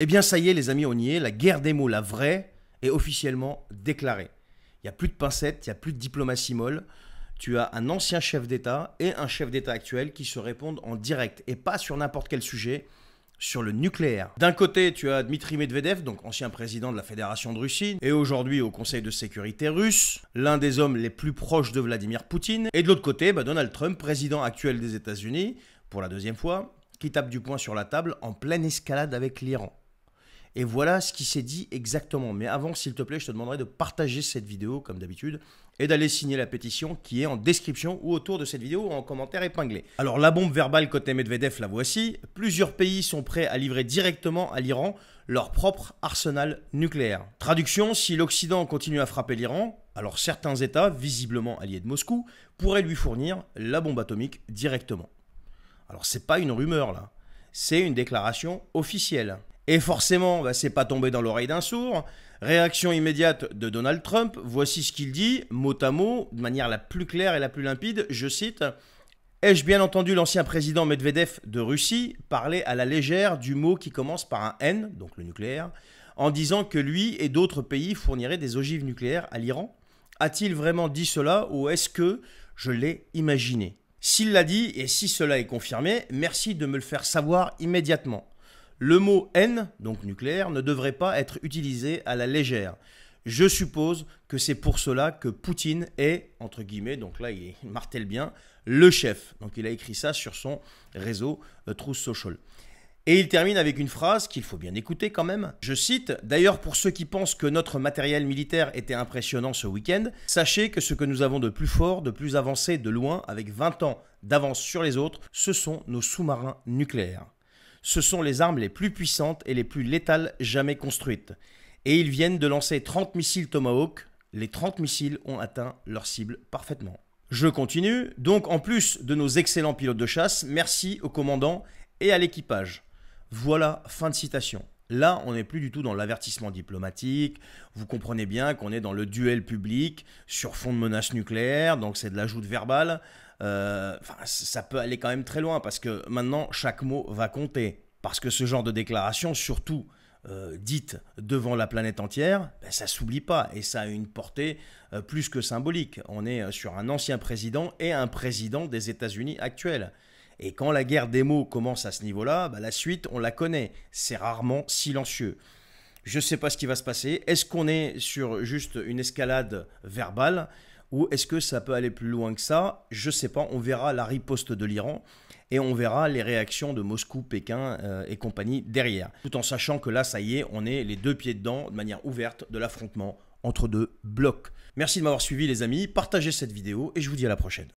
Eh bien ça y est les amis, on y est, la guerre des mots, la vraie, est officiellement déclarée. Il n'y a plus de pincettes, il n'y a plus de diplomatie molle. Tu as un ancien chef d'État et un chef d'État actuel qui se répondent en direct et pas sur n'importe quel sujet, sur le nucléaire. D'un côté, tu as Dmitri Medvedev, donc ancien président de la Fédération de Russie, et aujourd'hui au Conseil de sécurité russe, l'un des hommes les plus proches de Vladimir Poutine. Et de l'autre côté, Donald Trump, président actuel des États-Unis, pour la deuxième fois, qui tape du poing sur la table en pleine escalade avec l'Iran. Et voilà ce qui s'est dit exactement. Mais avant, s'il te plaît, je te demanderai de partager cette vidéo, comme d'habitude, et d'aller signer la pétition qui est en description ou autour de cette vidéo ou en commentaire épinglé. Alors, la bombe verbale côté Medvedev, la voici. Plusieurs pays sont prêts à livrer directement à l'Iran leur propre arsenal nucléaire. Traduction, si l'Occident continue à frapper l'Iran, alors certains États, visiblement alliés de Moscou, pourraient lui fournir la bombe atomique directement. Alors, c'est pas une rumeur, là. C'est une déclaration officielle. Et forcément, c'est pas tombé dans l'oreille d'un sourd. Réaction immédiate de Donald Trump. Voici ce qu'il dit, mot à mot, de manière la plus claire et la plus limpide. Je cite « Ai-je bien entendu l'ancien président Medvedev de Russie parler à la légère du mot qui commence par un N, donc le nucléaire, en disant que lui et d'autres pays fourniraient des ogives nucléaires à l'Iran? A-t-il vraiment dit cela ou est-ce que je l'ai imaginé? S'il l'a dit et si cela est confirmé, merci de me le faire savoir immédiatement. Le mot N, donc nucléaire, ne devrait pas être utilisé à la légère. Je suppose que c'est pour cela que Poutine est, entre guillemets, donc là il martèle bien, le chef. Donc il a écrit ça sur son réseau Truth Social. Et il termine avec une phrase qu'il faut bien écouter quand même. Je cite, « D'ailleurs pour ceux qui pensent que notre matériel militaire était impressionnant ce week-end, sachez que ce que nous avons de plus fort, de plus avancé, de loin, avec 20 ans d'avance sur les autres, ce sont nos sous-marins nucléaires. Ce sont les armes les plus puissantes et les plus létales jamais construites. Et ils viennent de lancer 30 missiles Tomahawk. Les 30 missiles ont atteint leur cible parfaitement. » Je continue. Donc en plus de nos excellents pilotes de chasse, merci au commandant et à l'équipage. Voilà, fin de citation. Là, on n'est plus du tout dans l'avertissement diplomatique. Vous comprenez bien qu'on est dans le duel public sur fond de menaces nucléaires, donc c'est de l'ajout verbal. Ça peut aller quand même très loin parce que maintenant, chaque mot va compter. Parce que ce genre de déclaration, surtout dite devant la planète entière, ça ne s'oublie pas et ça a une portée plus que symbolique. On est sur un ancien président et un président des États-Unis actuels. Et quand la guerre des mots commence à ce niveau-là, la suite, on la connaît. C'est rarement silencieux. Je ne sais pas ce qui va se passer. Est-ce qu'on est sur juste une escalade verbale ou est-ce que ça peut aller plus loin que ça? Je ne sais pas. On verra la riposte de l'Iran et on verra les réactions de Moscou, Pékin et compagnie derrière. Tout en sachant que là, ça y est, on est les deux pieds dedans de manière ouverte de l'affrontement entre deux blocs. Merci de m'avoir suivi les amis. Partagez cette vidéo et je vous dis à la prochaine.